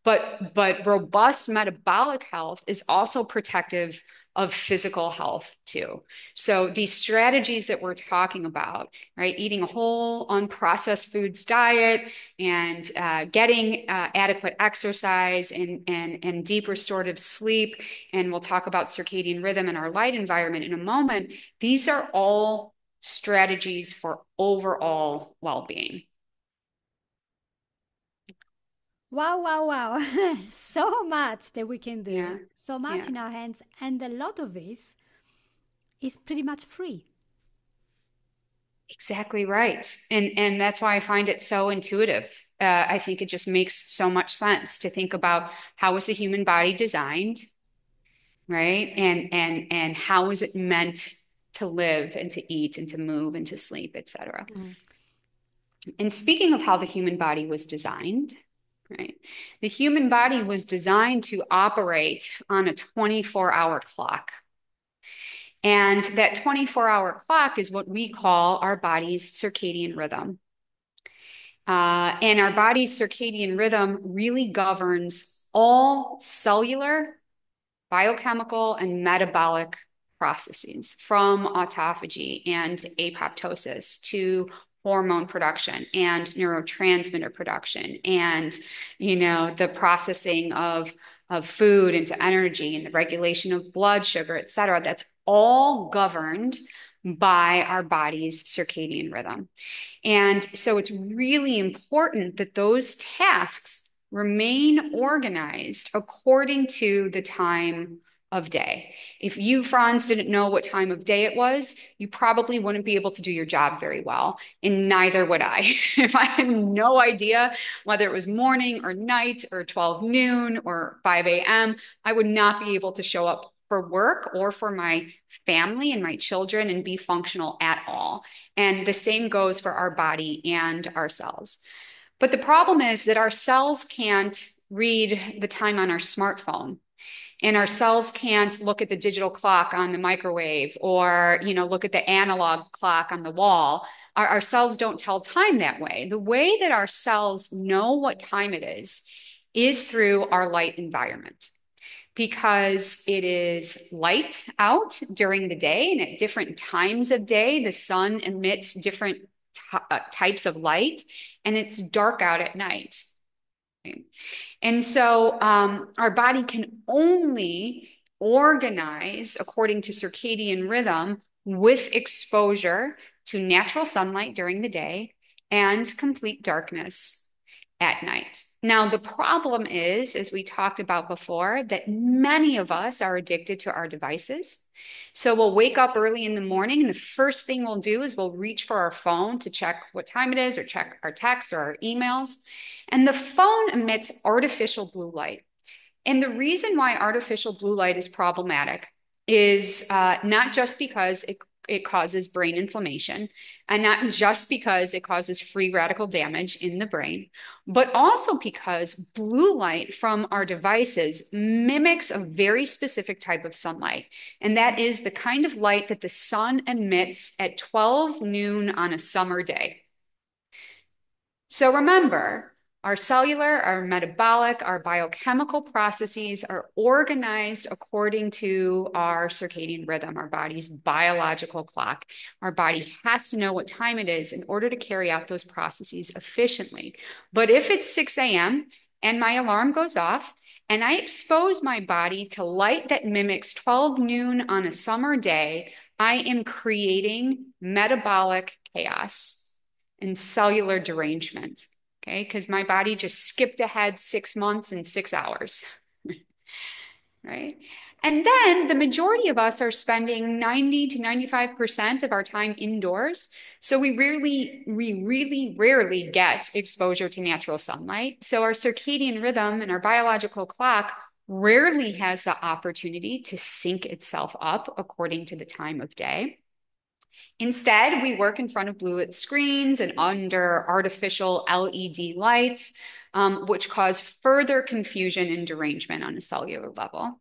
but robust metabolic health is also protective of physical health too. So these strategies that we're talking about, right? Eating a whole unprocessed foods diet and getting adequate exercise and deep restorative sleep. And we'll talk about circadian rhythm and our light environment in a moment. These are all strategies for overall well-being. Wow. So much that we can do. Yeah. So much in our hands. And a lot of this is pretty much free. Exactly right. And that's why I find it so intuitive. I think it just makes so much sense to think about how is the human body designed, right? And how is it meant to live and to eat and to move and to sleep, et cetera. And speaking of how the human body was designed, right? The human body was designed to operate on a 24-hour clock. And that 24-hour clock is what we call our body's circadian rhythm. And our body's circadian rhythm really governs all cellular, biochemical, and metabolic processes from autophagy and apoptosis to hormone production and neurotransmitter production and the processing of food into energy and the regulation of blood sugar, et cetera. That's all governed by our body's circadian rhythm. And so it's really important that those tasks remain organized according to the time of day. If you, Franz, didn't know what time of day it was, you probably wouldn't be able to do your job very well, and neither would I. If I had no idea whether it was morning or night or 12 noon or 5 a.m., I would not be able to show up for work or for my family and my children and be functional at all. And the same goes for our body and our cells. But the problem is that our cells can't read the time on our smartphone. And our cells can't look at the digital clock on the microwave or, look at the analog clock on the wall. Our cells don't tell time that way. The way that our cells know what time it is through our light environment, because it is light out during the day, and at different times of day, the sun emits different types of light, and it's dark out at night. Okay? And so our body can only organize according to circadian rhythm with exposure to natural sunlight during the day and complete darkness at night. Now, the problem is, as we talked about before, that many of us are addicted to our devices. So we'll wake up early in the morning, and the first thing we'll do is we'll reach for our phone to check what time it is, or check our texts or our emails. And the phone emits artificial blue light. And the reason why artificial blue light is problematic is not just because it causes brain inflammation, and not just because it causes free radical damage in the brain, but also because blue light from our devices mimics a very specific type of sunlight. And that is the kind of light that the sun emits at 12 noon on a summer day. So remember, our cellular, our metabolic, our biochemical processes are organized according to our circadian rhythm, our body's biological clock. Our body has to know what time it is in order to carry out those processes efficiently. But if it's 6 a.m. and my alarm goes off, and I expose my body to light that mimics 12 noon on a summer day, I am creating metabolic chaos and cellular derangement. Okay, because my body just skipped ahead 6 months and 6 hours, right? And then the majority of us are spending 90 to 95% of our time indoors. So we really rarely get exposure to natural sunlight. So our circadian rhythm and our biological clock rarely has the opportunity to sync itself up according to the time of day. Instead, we work in front of blue lit screens and under artificial LED lights, which cause further confusion and derangement on a cellular level.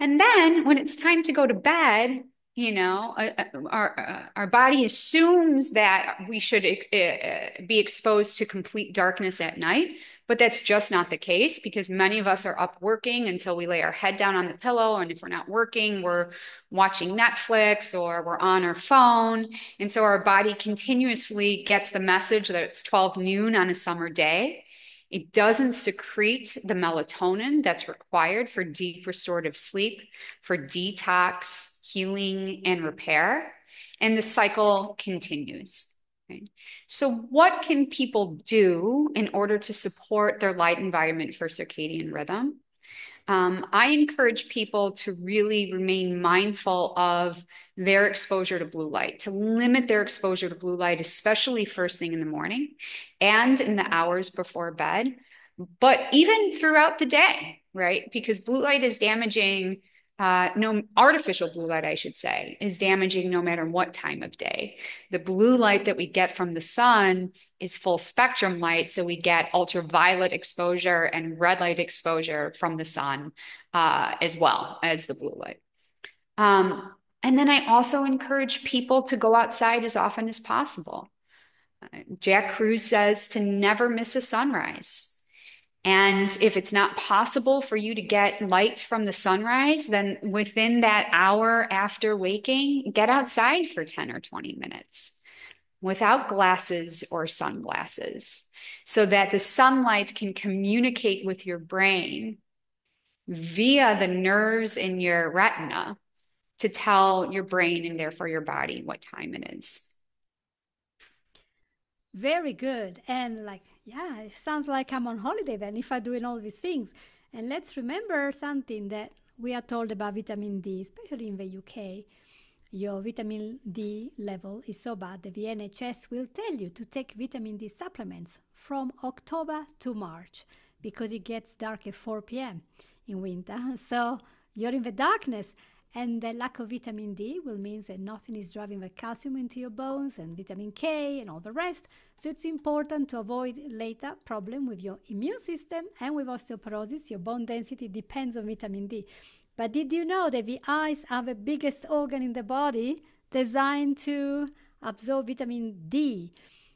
And then when it's time to go to bed, our body assumes that we should be exposed to complete darkness at night. But that's just not the case, because many of us are up working until we lay our head down on the pillow. And if we're not working, we're watching Netflix or we're on our phone. And so our body continuously gets the message that it's 12 noon on a summer day. It doesn't secrete the melatonin that's required for deep restorative sleep, for detox, healing, and repair. And the cycle continues. Right? So what can people do in order to support their light environment for circadian rhythm? I encourage people to really remain mindful of their exposure to blue light, to limit their exposure to blue light, especially first thing in the morning and in the hours before bed, but even throughout the day, right? Because blue light is damaging. No, artificial blue light, I should say, is damaging no matter what time of day. The blue light that we get from the sun is full spectrum light, so we get ultraviolet exposure and red light exposure from the sun, as well as the blue light. And then I also encourage people to go outside as often as possible. Jack Kruse says to never miss a sunrise. And if it's not possible for you to get light from the sunrise, then within that hour after waking, get outside for 10 or 20 minutes without glasses or sunglasses, so that the sunlight can communicate with your brain via the nerves in your retina to tell your brain and therefore your body what time it is. Very good. And yeah, it sounds like I'm on holiday then if I'm doing all these things. And let's remember something that we are told about vitamin D, especially in the UK. Your vitamin D level is so bad that the NHS will tell you to take vitamin D supplements from October to March, because it gets dark at 4 p.m. in winter. So you're in the darkness. And the lack of vitamin D will mean that nothing is driving the calcium into your bones and vitamin K and all the rest. So it's important to avoid later problem with your immune system and with osteoporosis. Your bone density depends on vitamin D. But did you know that the eyes are the biggest organ in the body designed to absorb vitamin D?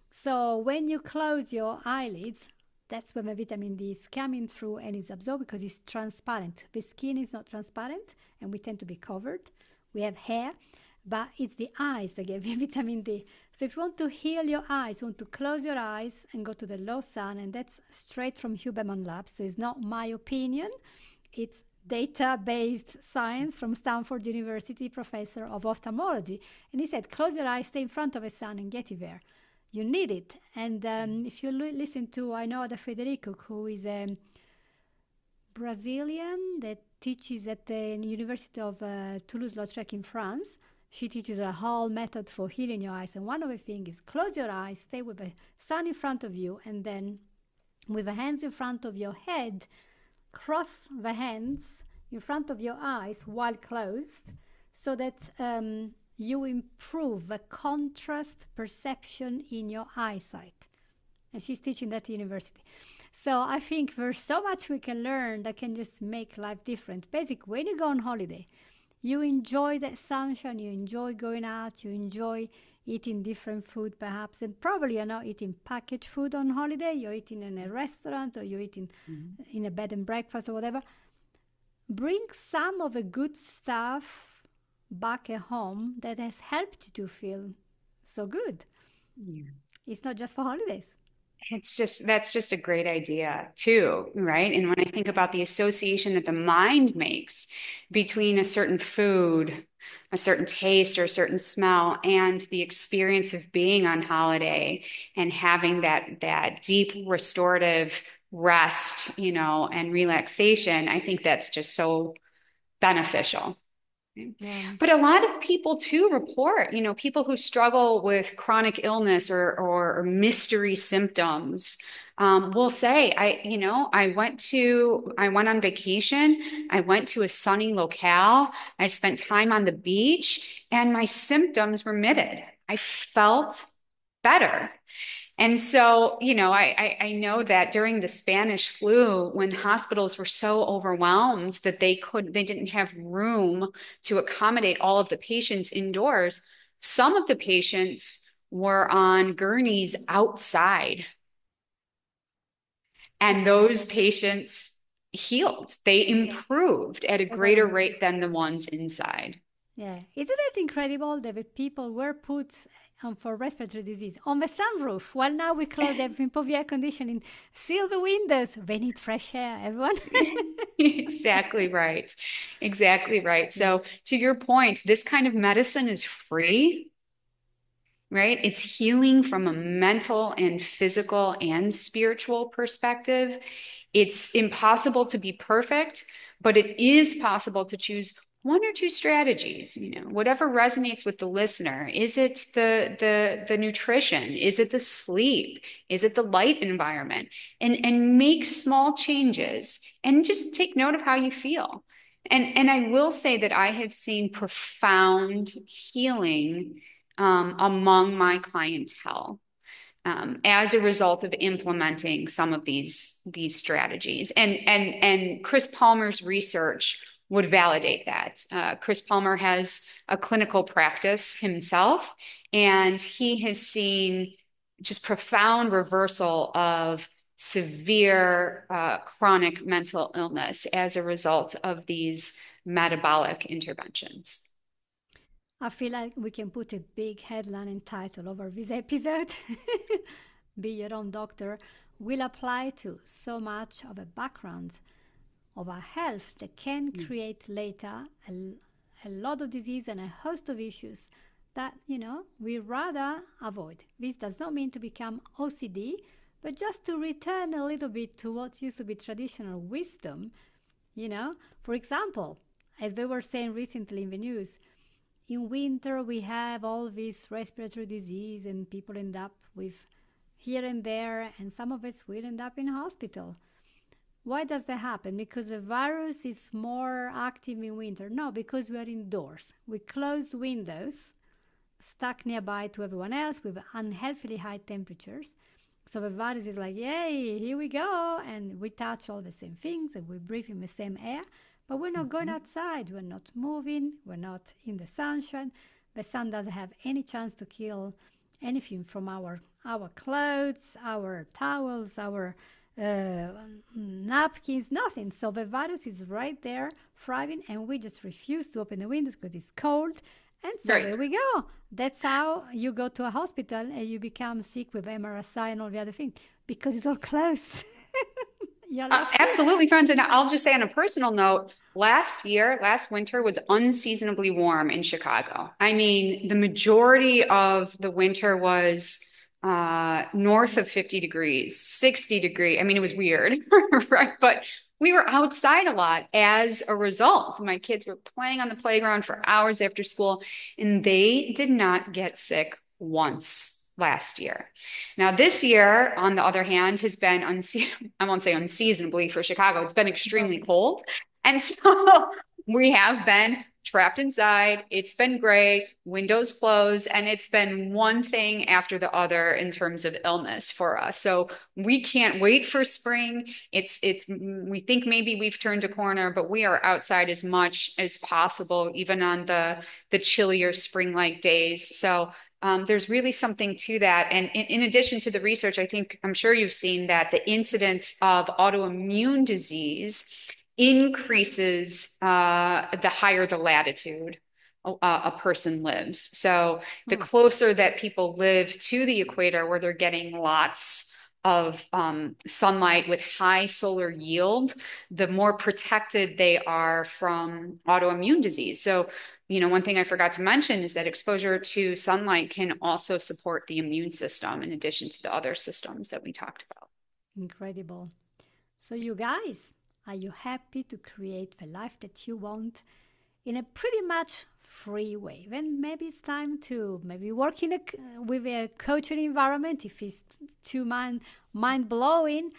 So when you close your eyelids, that's when the vitamin D is coming through and is absorbed because it's transparent. The skin is not transparent and we tend to be covered. We have hair, but it's the eyes that get the vitamin D. So if you want to heal your eyes, you want to close your eyes and go to the low sun, and that's straight from Huberman Labs. So it's not my opinion. It's data-based science from Stanford University, professor of ophthalmology. And he said, close your eyes, stay in front of the sun and get it there. You need it. And if you listen to, I know Ada Federico, who is a Brazilian that teaches at the University of Toulouse-Lautrec in France. She teaches a whole method for healing your eyes. And one of the things is close your eyes, stay with the sun in front of you, and then with the hands in front of your head, cross the hands in front of your eyes while closed so that you improve the contrast perception in your eyesight. And she's teaching that at university. So I think there's so much we can learn that can just make life different. Basically, when you go on holiday, you enjoy that sunshine, you enjoy going out, you enjoy eating different food perhaps, and probably you're not eating packaged food on holiday, you're eating in a restaurant or you're eating in a bed and breakfast or whatever. Bring some of the good stuff back at home that has helped you to feel so good. Yeah. It's not just for holidays. That's just a great idea too, right? And when I think about the association that the mind makes between a certain food, a certain taste or a certain smell, and the experience of being on holiday and having that deep restorative rest, and relaxation, I think that's just so beneficial. Yeah. But a lot of people too report, people who struggle with chronic illness or mystery symptoms will say, I went on vacation, I went to a sunny locale, I spent time on the beach, and my symptoms remitted. I felt better. And so, I know that during the Spanish flu, when hospitals were so overwhelmed that they didn't have room to accommodate all of the patients indoors, some of the patients were on gurneys outside. And those patients healed. They improved at a greater rate than the ones inside. Yeah. Isn't it incredible that the people were put for respiratory disease on the sunroof, while now we close everything, put the air conditioning, seal the windows? They need fresh air, everyone. Exactly right. Exactly right. So to your point, this kind of medicine is free, right? It's healing from a mental and physical and spiritual perspective. It's impossible to be perfect, but it is possible to choose one or two strategies, whatever resonates with the listener. Is it the nutrition? Is it the sleep? Is it the light environment? And make small changes and just take note of how you feel. And I will say that I have seen profound healing among my clientele as a result of implementing some of these strategies. And Chris Palmer's research would validate that. Chris Palmer has a clinical practice himself, and he has seen just profound reversal of severe chronic mental illness as a result of these metabolic interventions. I feel like we can put a big headline and title over this episode. Be your own doctor will apply to so much of a background of our health that can create later a lot of disease and a host of issues that, we rather avoid. This does not mean to become OCD, but just to return a little bit to what used to be traditional wisdom. For example, as we were saying recently in the news, in winter we have all this respiratory disease and people end up with here and there, and some of us will end up in hospital. Why does that happen? Because the virus is more active in winter? No, because we are indoors. We closed windows, stuck nearby to everyone else with unhealthily high temperatures. So the virus is like, yay, here we go. And we touch all the same things and we breathe in the same air. But we're not going Mhm. outside. We're not moving. We're not in the sunshine. The sun doesn't have any chance to kill anything from our clothes, our towels, our uh, napkins, nothing. So the virus is right there, thriving, and we just refuse to open the windows because it's cold. And so Right. there we go. That's how you go to a hospital and you become sick with MRSI and all the other things because it's all closed. You're left in. Absolutely, friends. And I'll just say on a personal note, last winter was unseasonably warm in Chicago. I mean, the majority of the winter was north of 50 degrees, 60 degree. I mean, it was weird, right? But we were outside a lot as a result. My kids were playing on the playground for hours after school, and they did not get sick once last year. Now, this year, on the other hand, has been I won't say unseasonably for Chicago. It's been extremely Lovely. cold. And so we have been trapped inside. It's been gray, windows closed, and it's been one thing after the other in terms of illness for us. So we can't wait for spring. We think maybe we've turned a corner, but we are outside as much as possible, even on the chillier spring-like days. So there's really something to that. And in addition to the research, I'm sure you've seen that the incidence of autoimmune disease increases the higher the latitude a person lives. So the Hmm. closer that people live to the equator, where they're getting lots of sunlight with high solar yield, the more protected they are from autoimmune disease. So one thing I forgot to mention is that exposure to sunlight can also support the immune system in addition to the other systems that we talked about. Incredible. So, you guys, are you happy to create the life that you want in a pretty much free way? Then maybe it's time to maybe work with a coaching environment if it's too mind blowing,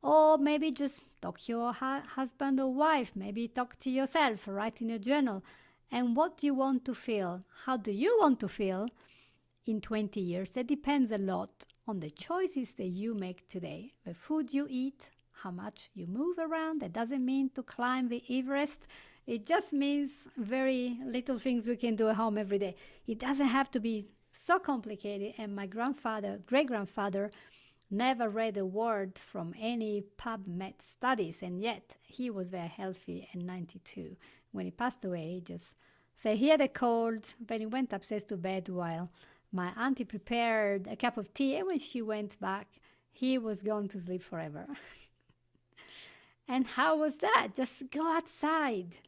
or maybe just talk to your husband or wife. Maybe talk to yourself, write in a journal. And what do you want to feel? How do you want to feel in 20 years? That depends a lot on the choices that you make today, the food you eat, how much you move around. That doesn't mean to climb the Everest. It just means very little things we can do at home every day. It doesn't have to be so complicated. And my great grandfather, never read a word from any PubMed studies, and yet he was very healthy at 92. When he passed away, he just said he had a cold, but he went upstairs to bed while my auntie prepared a cup of tea, and when she went back, he was going to sleep forever. And how was that? Just go outside,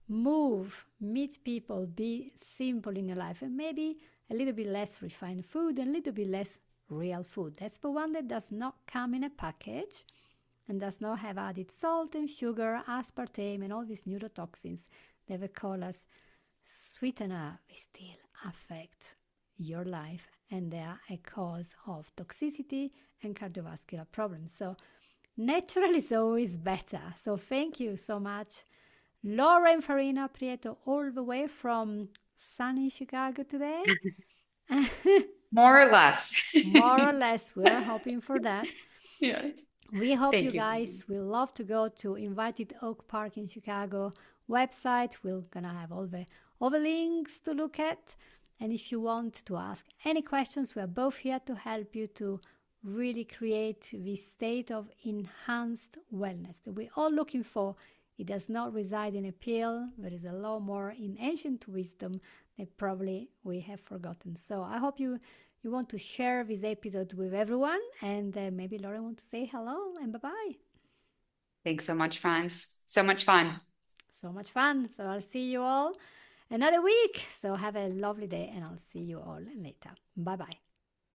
move, meet people, be simple in your life, and maybe a little bit less refined food and a little bit less real food. That's the one that does not come in a package and does not have added salt and sugar, aspartame, and all these neurotoxins that they call us sweetener. They still affect your life and they are a cause of toxicity and cardiovascular problems. So natural is always better. So thank you so much, Lauren Farina-Prieto, all the way from sunny Chicago today. More or less. More or less, we're hoping for that. Yes. We hope you Thank you, Sidney. guys will love to go to Invited Oak Park in Chicago website. We're gonna have all the links to look at. And if you want to ask any questions, we are both here to help you to really create this state of enhanced wellness that we're all looking for. It does not reside in a pill. There is a lot more in ancient wisdom that probably we have forgotten. So I hope you want to share this episode with everyone, and maybe Lauren want to say hello and bye-bye. Thanks so much, Franz. So much fun. So much fun. So I'll see you all another week. So have a lovely day, and I'll see you all later. Bye-bye.